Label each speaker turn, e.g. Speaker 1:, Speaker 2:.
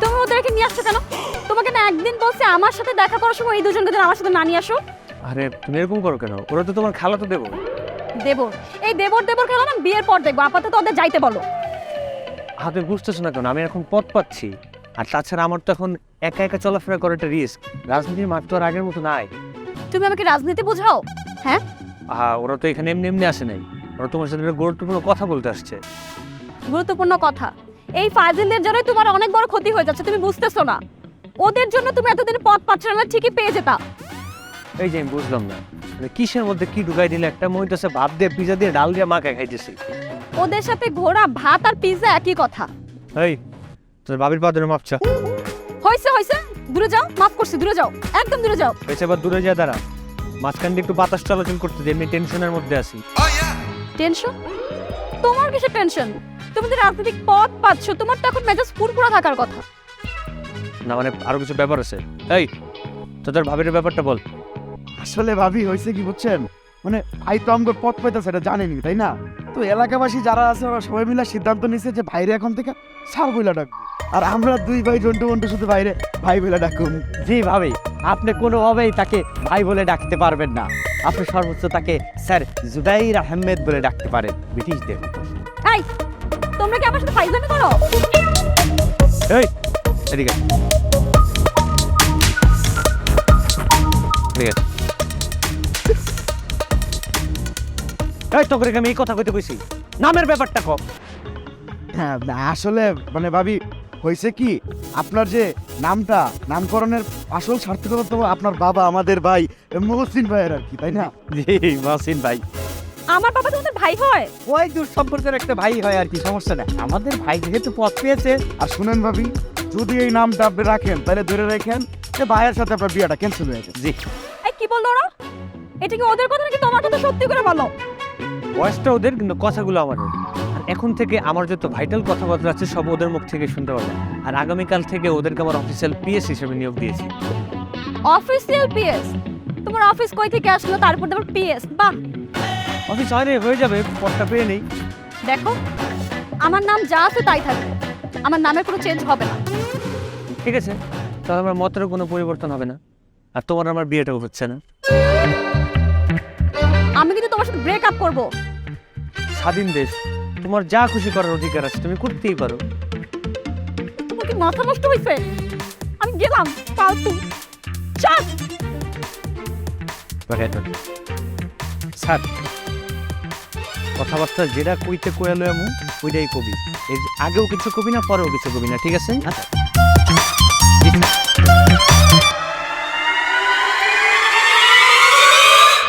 Speaker 1: তুমি ওদেরকে নিয়ে আসছো কেন? তোমাকে না একদিন বলছে আমার সাথে দেখা করার সময় এই দুজনকে যেন আমার সাথে না নিয়ে আসো।
Speaker 2: আরে তুমি এরকম করো কেন? ওরা তো তোমার খালাতো দেবো।
Speaker 1: দেবর, এই দেবর দেবর খেলো না বিয়ের পর দেখবো, আপাতত ওদের যাইতে বলো।
Speaker 2: তুমি বুঝতেছো না কেন? আমি এখন পথ পাচ্ছি, আর তাছাড়া আমার তো এখন একা একা চলাফেরা করা একটা রিস্ক। রাজনীতির মাঠ তো আর আগের মতো নাই।
Speaker 1: তুমি আমাকে রাজনীতি বোঝাও? হ্যাঁ,
Speaker 2: ওরা তো এখানে এমনি এমনি আসে নাই, ওরা তোমার সাথে একটা গুরুত্বপূর্ণ কথা বলতে আসছে।
Speaker 1: গুরুত্বপূর্ণ কথা? এই ফাজিলদের জন্যই তোমার অনেক বড় ক্ষতি হয়ে যাচ্ছে, তুমি বুঝতেছো না? ওদের জন্য তুমি এতদিন পথ পাচ্ছ না, ঠিকই পেয়ে যেতা।
Speaker 2: এই যে আমি বুঝলাম না, মানে কিসের মধ্যে কি ঢুকাই দিলে? একটা মনে হচ্ছে ভাত দিয়ে পিজা দিয়ে ডাল দিয়ে মাখায় খাইতেছি।
Speaker 1: ওদের সাথে ঘোড়া ভাত আর পিৎজা একই কথা।
Speaker 2: এই তোর বাবির পা ধরে মাপছা।
Speaker 1: হয়েছে হয়েছে, দূরে যাও, মাফ করছি, দূরে যাও, একদম দূরে যাও।
Speaker 2: হয়েছে, এবার দূরে যা দাঁড়া। মাঝখান দিয়ে একটু বাতাস চলাচল করতে দে, এমনি টেনশনের মধ্যে আছি।
Speaker 1: টেনশন? তোমার কিসের টেনশন? তুমি তো রাজনৈতিক পথ পাচ্ছ, তোমার তো এখন মেজাজ ফুরফুরা থাকার কথা।
Speaker 2: না মানে আরো কিছু ব্যাপার আছে। এই তোদের ভাবির ব্যাপারটা বল।
Speaker 3: আসলে ভাবি হয়েছে কি বুঝছেন, মানে ভাই তো আমাকে পথ পাইতেছে এটা জানেনি, তাই না? তো এলাকাবাসী যারা আছে ওরা সবাই মিলে সিদ্ধান্ত নিছে যে ভাইরে এখন থেকে স্যার বইলা ডাকবো, আর আমরা দুই ভাই জন্টু মন্টু শুধু বাইরে ভাই বইলা ডাকুম।
Speaker 4: জি ভাবি, আপনি কোনোভাবেই তাকে ভাই বলে ডাকতে পারবেন না। আপনি সর্বোচ্চ তাকে স্যার জুবাইর আহমেদ বলে ডাকতে পারেন, ব্রিটিশদের মতো।
Speaker 1: এই, তোমরা কি আমার সাথে ফাইজলামি করো?
Speaker 2: এই এদিকে ঠিক আছে। এই তোকে আমি এই কথা কইতে কইছি, নামের ব্যাপারটা কম।
Speaker 3: হ্যাঁ আসলে মানে ভাবি হয়েছে কি, আপনার যে নামটা নামকরণের আসল সার্থকতা তো আপনার বাবা আমাদের ভাই মহসিন ভাইয়ের আর কি, তাই না?
Speaker 4: জি মহসিন ভাই,
Speaker 1: আমার বাবা তোমাদের ভাই হয়?
Speaker 4: ওই দূর সম্পর্কের একটা ভাই হয় আর কি, সমস্যা নেই। আমাদের ভাই যেহেতু পথ পেয়েছে।
Speaker 3: আর শুনেন ভাবি, যদি এই নামটা আপনি রাখেন তাহলে ধরে রাখেন যে ভাইয়ের সাথে আপনার বিয়েটা ক্যান্সেল হয়ে যাবে।
Speaker 4: জি,
Speaker 1: এই কি বললো ওরা? এটা কি ওদের কথা নাকি তোমার কথা? সত্যি করে বলো।
Speaker 2: বয়সটা ওদের, কিন্তু কথাগুলো আমার। আর এখন থেকে আমার যত ভাইটাল কথাবার্তা আছে সব ওদের মুখ থেকে শুনতে পাবো। আর আগামীকাল থেকে ওদেরকে আমার অফিসিয়াল পিএস হিসেবে নিয়োগ দিয়েছি।
Speaker 1: Official PS? তোমার অফিস কই থেকে আসলো, তারপর তোমার পিএস? বাহ,
Speaker 2: অফিস হয় হয়ে যাবে, পদটা পেয়ে নেই।
Speaker 1: দেখো আমার নাম যা আছে তাই থাকবে, আমার নামের কোনো চেঞ্জ হবে না।
Speaker 2: ঠিক আছে, তাহলে আমার মতেরও কোনো পরিবর্তন হবে না, আর তোমার আমার বিয়েটাও হচ্ছে না।
Speaker 1: আমি কিন্তু তোমার সাথে ব্রেক আপ করবো।
Speaker 2: স্বাধীন দেশ, তোমার যা খুশি করার অধিকার আছে, তুমি করতেই পারো।
Speaker 1: তোমার কি মাথা নষ্ট হয়েছে? আমি গেলাম, ফালতু। চাপ।
Speaker 2: স্যার, কথাবার্তা যেটা কইতে কয়ালো এমন ওইটাই কবি। এর আগেও কিছু কবি না, পরেও কিছু কবি না, ঠিক আছে?